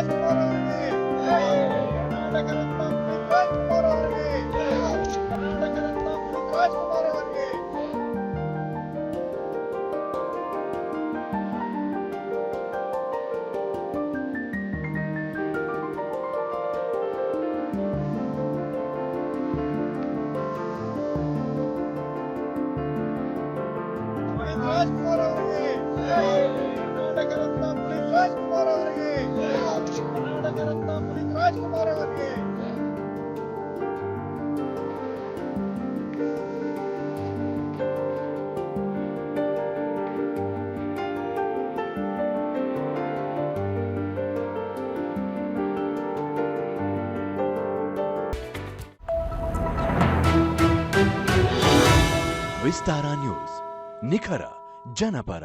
ರಾಜ್ಕುಮಾರ್ ಅವರಿಗೆ ಕರ್ನಾಟಕ ರತ್ನ ಪುನೀತ್ ರಾಜ್ಕುಮಾರ್ ಅವರಿಗೆ ಕರ್ನಾಟಕ ರತ್ನ ಪುನೀತ್ ರಾಜ್ಕುಮಾರ್ ಅವರಿಗೆ ಪುನೀತ್ ರಾಜ್ಕುಮಾರ್ ಅವರಿಗೆ ಕರ್ನಾಟಕ ರತ್ನ ಪುನೀತ್ ರಾಜ್ಕುಮಾರ್ ಅವರಿಗೆ ಕರ್ನಾಟಕ ರತ್ನ ಪುನೀತ್ ರಾಜ್ಕುಮಾರ್ ಅವರಿಗೆ ವಿಸ್ತಾರ ನ್ಯೂಸ್ ನಿಖರ ಜನಪರ.